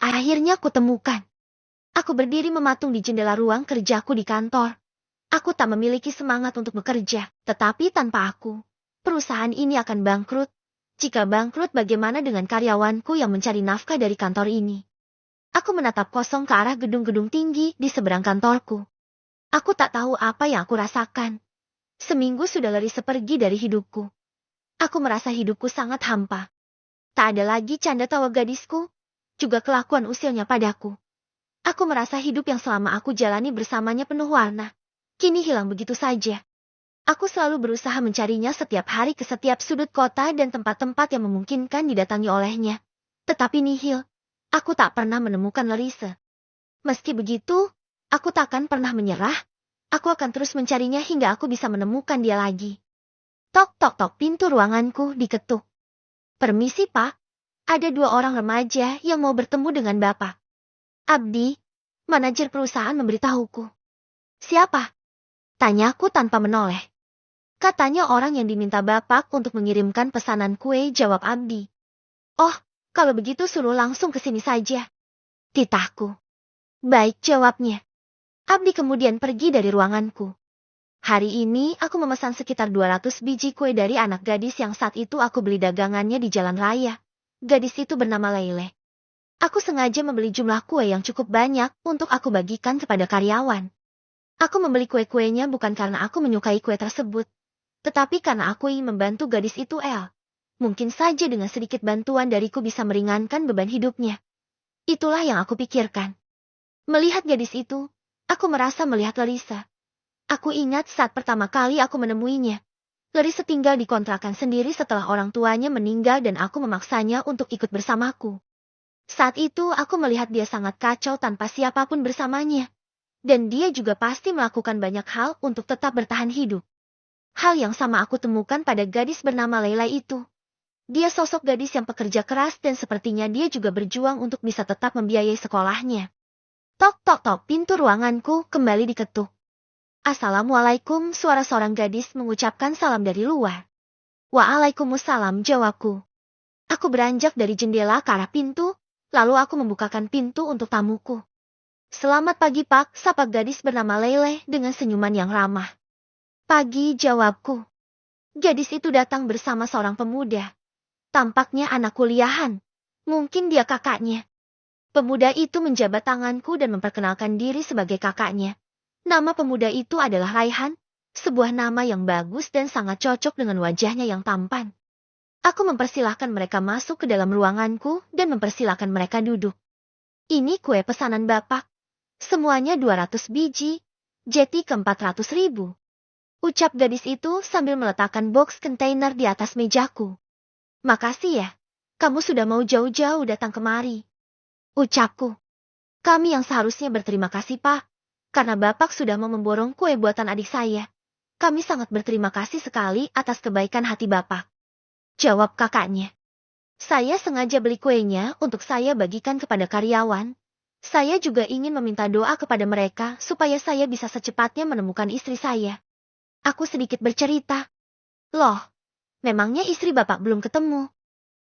Akhirnya kutemukan. Aku berdiri mematung di jendela ruang kerjaku di kantor. Aku tak memiliki semangat untuk bekerja, tetapi tanpa aku, perusahaan ini akan bangkrut. Jika bangkrut, bagaimana dengan karyawanku yang mencari nafkah dari kantor ini? Aku menatap kosong ke arah gedung-gedung tinggi di seberang kantorku. Aku tak tahu apa yang aku rasakan. Seminggu sudah lari sepergi dari hidupku. Aku merasa hidupku sangat hampa. Tak ada lagi canda tawa gadisku, juga kelakuan usilnya padaku. Aku merasa hidup yang selama aku jalani bersamanya penuh warna. Kini hilang begitu saja. Aku selalu berusaha mencarinya setiap hari ke setiap sudut kota dan tempat-tempat yang memungkinkan didatangi olehnya. Tetapi nihil. Aku tak pernah menemukan Larissa. Meski begitu, aku takkan pernah menyerah. Aku akan terus mencarinya hingga aku bisa menemukan dia lagi. Tok tok tok, pintu ruanganku diketuk. Permisi Pak, ada 2 orang remaja yang mau bertemu dengan Bapak. Abdi, manajer perusahaan memberitahuku. Siapa? Tanyaku tanpa menoleh. Katanya orang yang diminta Bapak untuk mengirimkan pesanan kue, jawab Abdi. Oh, kalau begitu suruh langsung ke sini saja. Titahku. Baik, jawabnya. Abdi kemudian pergi dari ruanganku. Hari ini aku memesan sekitar 200 biji kue dari anak gadis yang saat itu aku beli dagangannya di jalan raya. Gadis itu bernama Leile. Aku sengaja membeli jumlah kue yang cukup banyak untuk aku bagikan kepada karyawan. Aku membeli kue-kuenya bukan karena aku menyukai kue tersebut, tetapi karena aku ingin membantu gadis itu, El. Mungkin saja dengan sedikit bantuan dariku bisa meringankan beban hidupnya. Itulah yang aku pikirkan. Melihat gadis itu, aku merasa melihat Larissa. Aku ingat saat pertama kali aku menemuinya. Larissa tinggal di kontrakan sendiri setelah orang tuanya meninggal dan aku memaksanya untuk ikut bersamaku. Saat itu aku melihat dia sangat kacau tanpa siapapun bersamanya. Dan dia juga pasti melakukan banyak hal untuk tetap bertahan hidup. Hal yang sama aku temukan pada gadis bernama Leila itu. Dia sosok gadis yang pekerja keras dan sepertinya dia juga berjuang untuk bisa tetap membiayai sekolahnya. Tok tok tok, pintu ruanganku kembali diketuk. Assalamualaikum, suara seorang gadis mengucapkan salam dari luar. Waalaikumsalam, jawabku. Aku beranjak dari jendela ke arah pintu, lalu aku membukakan pintu untuk tamuku. Selamat pagi Pak, sapa gadis bernama Leile dengan senyuman yang ramah. Pagi, jawabku. Gadis itu datang bersama seorang pemuda. Tampaknya anak kuliahan. Mungkin dia kakaknya. Pemuda itu menjabat tanganku dan memperkenalkan diri sebagai kakaknya. Nama pemuda itu adalah Raihan, sebuah nama yang bagus dan sangat cocok dengan wajahnya yang tampan. Aku mempersilahkan mereka masuk ke dalam ruanganku dan mempersilahkan mereka duduk. Ini kue pesanan Bapak. Semuanya 200 biji, jeti ke 400.000. Ucap gadis itu sambil meletakkan box kontainer di atas mejaku. Makasih ya, kamu sudah mau jauh-jauh datang kemari. Ucapku. Kami yang seharusnya berterima kasih Pak, karena Bapak sudah mau memborong kue buatan adik saya. Kami sangat berterima kasih sekali atas kebaikan hati Bapak. Jawab kakaknya. Saya sengaja beli kuenya untuk saya bagikan kepada karyawan. Saya juga ingin meminta doa kepada mereka supaya saya bisa secepatnya menemukan istri saya. Aku sedikit bercerita. Loh, memangnya istri Bapak belum ketemu?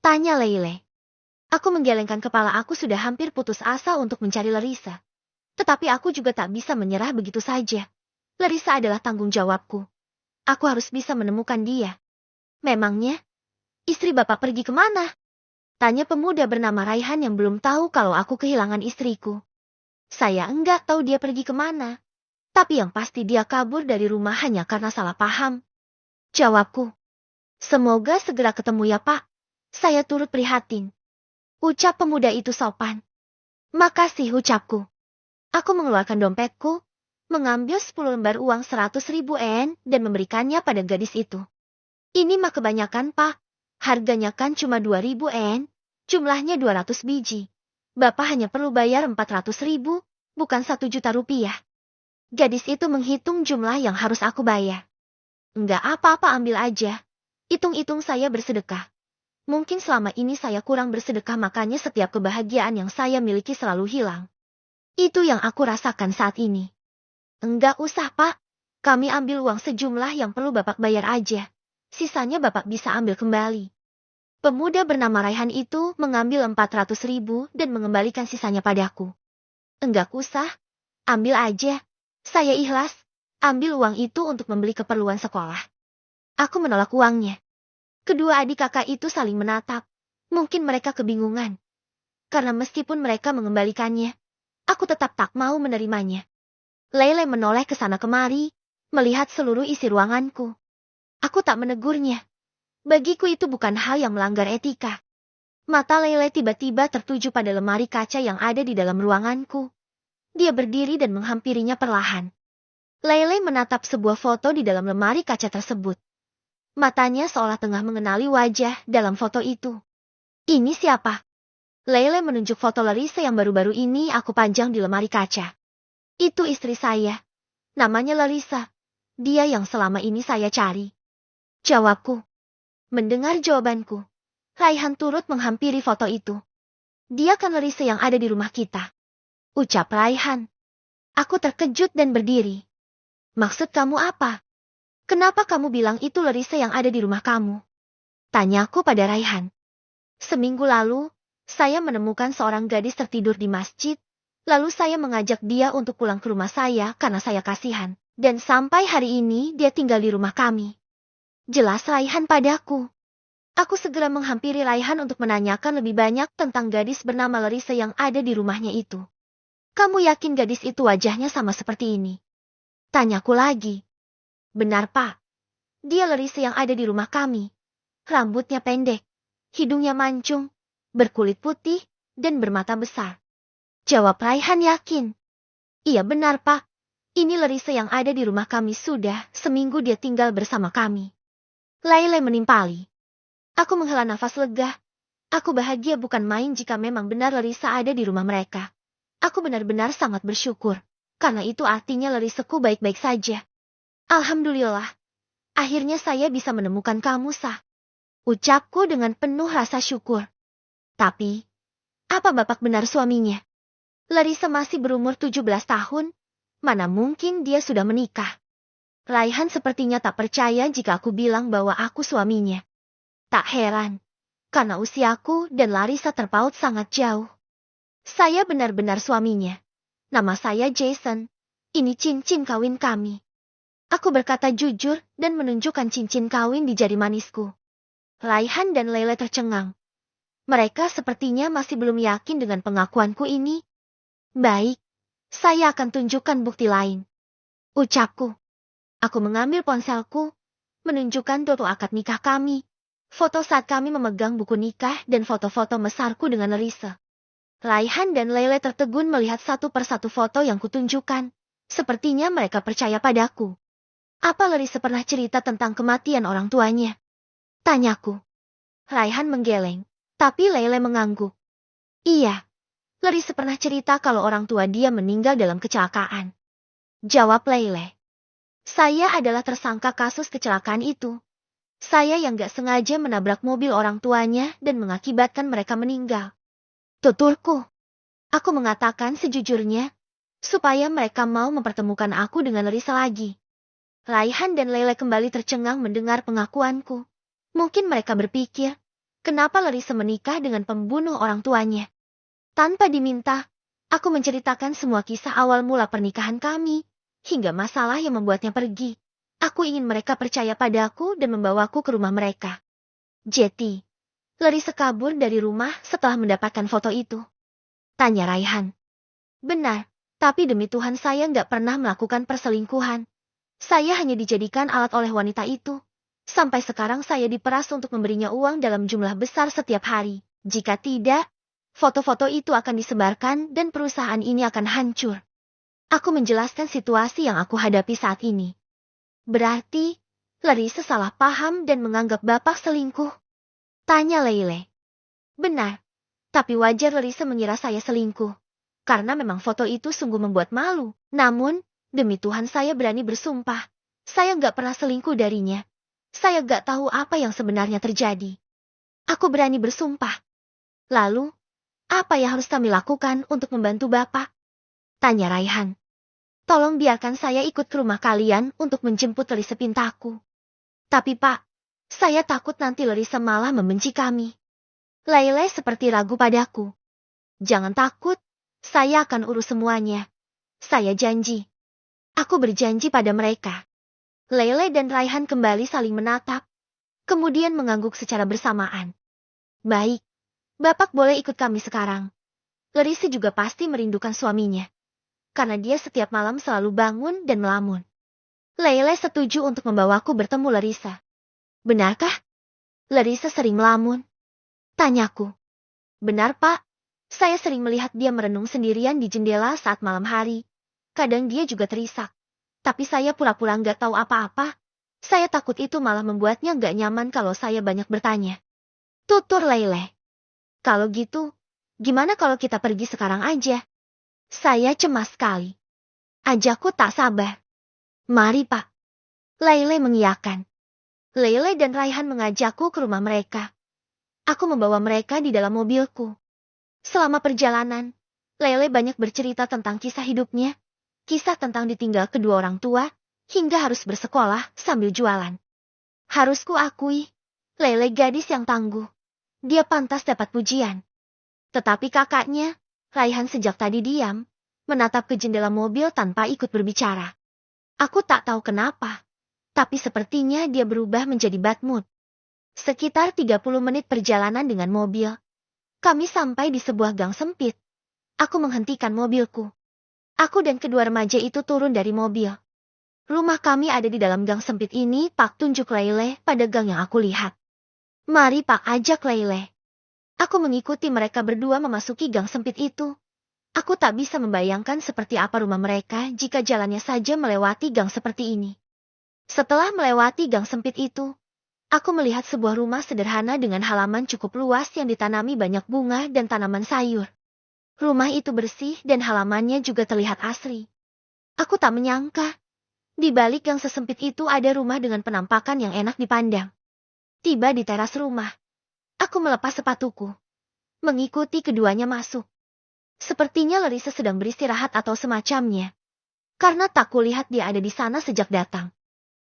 Tanya Leile. Aku menggelengkan kepala, aku sudah hampir putus asa untuk mencari Larissa. Tetapi aku juga tak bisa menyerah begitu saja. Larissa adalah tanggung jawabku. Aku harus bisa menemukan dia. Memangnya, istri Bapak pergi kemana? Tanya pemuda bernama Raihan yang belum tahu kalau aku kehilangan istriku. Saya enggak tahu dia pergi kemana. Tapi yang pasti dia kabur dari rumah hanya karena salah paham. Jawabku. Semoga segera ketemu ya Pak. Saya turut prihatin. Ucap pemuda itu sopan. Makasih, ucapku. Aku mengeluarkan dompetku, mengambil 10 lembar uang 100.000 yen dan memberikannya pada gadis itu. Ini mah kebanyakan Pak. Harganya kan cuma 2.000 yen, jumlahnya 200 biji. Bapak hanya perlu bayar 400.000, bukan 1 juta rupiah. Gadis itu menghitung jumlah yang harus aku bayar. Enggak apa-apa, ambil aja. Hitung-hitung saya bersedekah. Mungkin selama ini saya kurang bersedekah, makanya setiap kebahagiaan yang saya miliki selalu hilang. Itu yang aku rasakan saat ini. Enggak usah Pak, kami ambil uang sejumlah yang perlu Bapak bayar aja. Sisanya Bapak bisa ambil kembali. Pemuda bernama Raihan itu mengambil 400.000 dan mengembalikan sisanya padaku. Enggak usah, ambil aja. Saya ikhlas, ambil uang itu untuk membeli keperluan sekolah. Aku menolak uangnya. Kedua adik kakak itu saling menatap. Mungkin mereka kebingungan. Karena meskipun mereka mengembalikannya, aku tetap tak mau menerimanya. Lele menoleh ke sana kemari, melihat seluruh isi ruanganku. Aku tak menegurnya. Bagiku itu bukan hal yang melanggar etika. Mata Lele tiba-tiba tertuju pada lemari kaca yang ada di dalam ruanganku. Dia berdiri dan menghampirinya perlahan. Lele menatap sebuah foto di dalam lemari kaca tersebut. Matanya seolah tengah mengenali wajah dalam foto itu. Ini siapa? Lele menunjuk foto Larissa yang baru-baru ini aku panjang di lemari kaca. Itu istri saya. Namanya Larissa. Dia yang selama ini saya cari. Jawabku. Mendengar jawabanku, Raihan turut menghampiri foto itu. Dia kan Larissa yang ada di rumah kita. Ucap Raihan. Aku terkejut dan berdiri. Maksud kamu apa? Kenapa kamu bilang itu Larissa yang ada di rumah kamu? Tanyaku pada Raihan. Seminggu lalu, saya menemukan seorang gadis tertidur di masjid. Lalu saya mengajak dia untuk pulang ke rumah saya karena saya kasihan. Dan sampai hari ini dia tinggal di rumah kami. Jelas Raihan padaku. Aku segera menghampiri Raihan untuk menanyakan lebih banyak tentang gadis bernama Larissa yang ada di rumahnya itu. Kamu yakin gadis itu wajahnya sama seperti ini? Tanyaku lagi. Benar Pak. Dia Larissa yang ada di rumah kami. Rambutnya pendek, hidungnya mancung, berkulit putih, dan bermata besar. Jawab Raihan yakin. Iya benar Pak. Ini Larissa yang ada di rumah kami sudah seminggu dia tinggal bersama kami. Lele menimpali. Aku menghela nafas lega. Aku bahagia bukan main jika memang benar Larissa ada di rumah mereka. Aku benar-benar sangat bersyukur. Karena itu artinya Larissaku baik-baik saja. Alhamdulillah. Akhirnya saya bisa menemukan kamu, Sah. Ucapku dengan penuh rasa syukur. Tapi, apa Bapak benar suaminya? Larissa masih berumur 17 tahun. Mana mungkin dia sudah menikah? Raihan sepertinya tak percaya jika aku bilang bahwa aku suaminya. Tak heran, karena usiaku dan Larissa terpaut sangat jauh. Saya benar-benar suaminya. Nama saya Jason. Ini cincin kawin kami. Aku berkata jujur dan menunjukkan cincin kawin di jari manisku. Raihan dan Lele tercengang. Mereka sepertinya masih belum yakin dengan pengakuanku ini. Baik, saya akan tunjukkan bukti lain. Ucapku. Aku mengambil ponselku, menunjukkan foto akad nikah kami, foto saat kami memegang buku nikah dan foto-foto mesarku dengan Larissa. Raihan dan Lele tertegun melihat satu persatu foto yang kutunjukkan. Sepertinya mereka percaya padaku. Apa Larissa pernah cerita tentang kematian orang tuanya? Tanyaku. Raihan menggeleng, tapi Lele mengangguk. Iya, Larissa pernah cerita kalau orang tua dia meninggal dalam kecelakaan. Jawab Lele. Saya adalah tersangka kasus kecelakaan itu. Saya yang gak sengaja menabrak mobil orang tuanya dan mengakibatkan mereka meninggal. Tuturku. Aku mengatakan sejujurnya, supaya mereka mau mempertemukan aku dengan Larissa lagi. Raihan dan Lele kembali tercengang mendengar pengakuanku. Mungkin mereka berpikir, kenapa Larissa menikah dengan pembunuh orang tuanya? Tanpa diminta, aku menceritakan semua kisah awal mula pernikahan kami. Hingga masalah yang membuatnya pergi. Aku ingin mereka percaya padaku dan membawaku ke rumah mereka. Jetty, Larissa kabur dari rumah setelah mendapatkan foto itu. Tanya Raihan. Benar, tapi demi Tuhan saya nggak pernah melakukan perselingkuhan. Saya hanya dijadikan alat oleh wanita itu. Sampai sekarang saya diperas untuk memberinya uang dalam jumlah besar setiap hari. Jika tidak, foto-foto itu akan disebarkan dan perusahaan ini akan hancur. Aku menjelaskan situasi yang aku hadapi saat ini. Berarti, Larissa salah paham dan menganggap Bapak selingkuh? Tanya Lele. Benar, tapi wajar Larissa mengira saya selingkuh. Karena memang foto itu sungguh membuat malu. Namun, demi Tuhan saya berani bersumpah. Saya nggak pernah selingkuh darinya. Saya nggak tahu apa yang sebenarnya terjadi. Aku berani bersumpah. Lalu, apa yang harus kami lakukan untuk membantu Bapak? Tanya Raihan. Tolong biarkan saya ikut ke rumah kalian untuk menjemput Larissa pintaku. Tapi Pak, Saya takut nanti Larissa malah membenci kami. Leile seperti ragu padaku. Jangan takut, saya akan urus semuanya. Saya janji. Aku berjanji pada mereka. Leile dan Raihan kembali saling menatap, kemudian mengangguk secara bersamaan. Baik, Bapak boleh ikut kami sekarang. Larissa juga pasti merindukan suaminya, karena dia setiap malam selalu bangun dan melamun. Leile setuju untuk membawaku bertemu Larissa. Benarkah? Larissa sering melamun. Tanyaku. Benar, Pak. Saya sering melihat dia merenung sendirian di jendela saat malam hari. Kadang dia juga terisak. Tapi saya pura-pura nggak tahu apa-apa. Saya takut itu malah membuatnya nggak nyaman kalau saya banyak bertanya. Tutur Leile. Kalau gitu, gimana kalau kita pergi sekarang aja? Saya cemas sekali. Ajakku tak sabar. Mari, Pak. Leile mengiyakan. Leile dan Raihan mengajakku ke rumah mereka. Aku membawa mereka di dalam mobilku. Selama perjalanan, Leile banyak bercerita tentang kisah hidupnya, kisah tentang ditinggal kedua orang tua, hingga harus bersekolah sambil jualan. Harus kuakui, Leile gadis yang tangguh. Dia pantas dapat pujian. Tetapi kakaknya, Raihan sejak tadi diam, menatap ke jendela mobil tanpa ikut berbicara. Aku tak tahu kenapa, tapi sepertinya dia berubah menjadi bad mood. Sekitar 30 menit perjalanan dengan mobil. Kami sampai di sebuah gang sempit. Aku menghentikan mobilku. Aku dan kedua remaja itu turun dari mobil. Rumah kami ada di dalam gang sempit ini, Pak, tunjuk Leile pada gang yang aku lihat. Mari, Pak, ajak Leile. Aku mengikuti mereka berdua memasuki gang sempit itu. Aku tak bisa membayangkan seperti apa rumah mereka jika jalannya saja melewati gang seperti ini. Setelah melewati gang sempit itu, aku melihat sebuah rumah sederhana dengan halaman cukup luas yang ditanami banyak bunga dan tanaman sayur. Rumah itu bersih dan halamannya juga terlihat asri. Aku tak menyangka, di balik gang sesempit itu ada rumah dengan penampakan yang enak dipandang. Tiba di teras rumah, aku melepas sepatuku, mengikuti keduanya masuk. Sepertinya Larissa sedang beristirahat atau semacamnya, karena tak kulihat dia ada di sana sejak datang.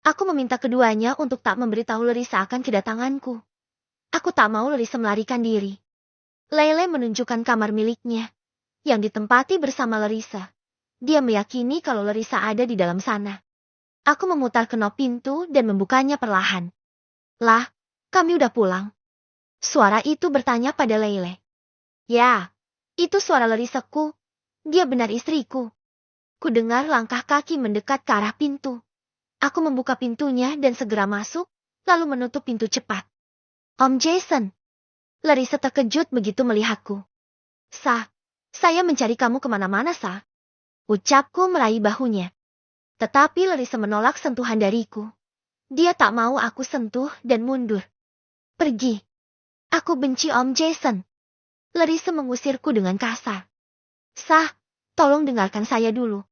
Aku meminta keduanya untuk tak memberitahu Larissa akan kedatanganku. Aku tak mau Larissa melarikan diri. Leile menunjukkan kamar miliknya, yang ditempati bersama Larissa. Dia meyakini kalau Larissa ada di dalam sana. Aku memutar kenop pintu dan membukanya perlahan. Lah, kami udah pulang. Suara itu bertanya pada Leile. Ya, itu suara Larissaku. Dia benar istriku. Ku dengar langkah kaki mendekat ke arah pintu. Aku membuka pintunya dan segera masuk, lalu menutup pintu cepat. Om Jason. Larissa terkejut begitu melihatku. Saya mencari kamu kemana-mana, Ucapku meraih bahunya. Tetapi Larissa menolak sentuhan dariku. Dia tak mau aku sentuh dan mundur. Pergi. Aku benci Om Jason. Larissa mengusirku dengan kasar. Tolong dengarkan saya dulu.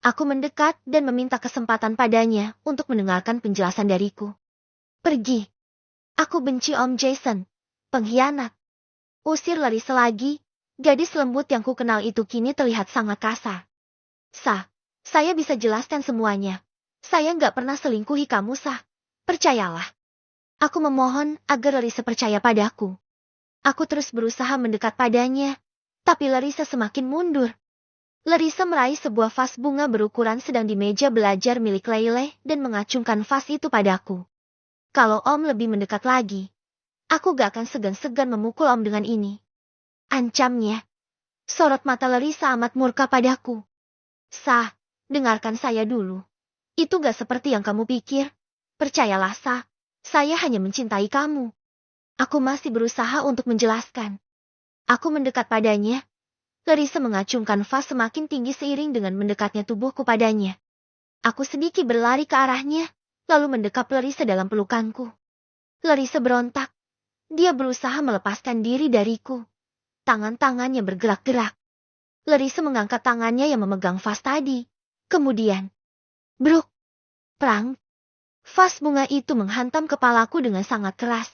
Aku mendekat dan meminta kesempatan padanya untuk mendengarkan penjelasan dariku. Pergi. Aku benci Om Jason. Pengkhianat. Usir Larissa lagi. Gadis lembut yang kukenal itu kini terlihat sangat kasar. Saya bisa jelaskan semuanya. Saya nggak pernah selingkuhi kamu, Percayalah. Aku memohon agar Larissa percaya padaku. Aku terus berusaha mendekat padanya, tapi Larissa semakin mundur. Larissa meraih sebuah vas bunga berukuran sedang di meja belajar milik Leile dan mengacungkan vas itu padaku. Kalau Om lebih mendekat lagi, aku gak akan segan-segan memukul Om dengan ini. Ancamnya. Sorot mata Larissa amat murka padaku. Dengarkan saya dulu. Itu gak seperti yang kamu pikir. Percayalah, saya hanya mencintai kamu. Aku masih berusaha untuk menjelaskan. Aku mendekat padanya. Larissa mengacungkan vas semakin tinggi seiring dengan mendekatnya tubuhku padanya. Aku sedikit berlari ke arahnya, lalu mendekap Larissa dalam pelukanku. Larissa berontak. Dia berusaha melepaskan diri dariku. Tangan-tangannya bergerak-gerak. Larissa mengangkat tangannya yang memegang vas tadi. Kemudian, bruk, prang. Vas bunga itu menghantam kepalaku dengan sangat keras.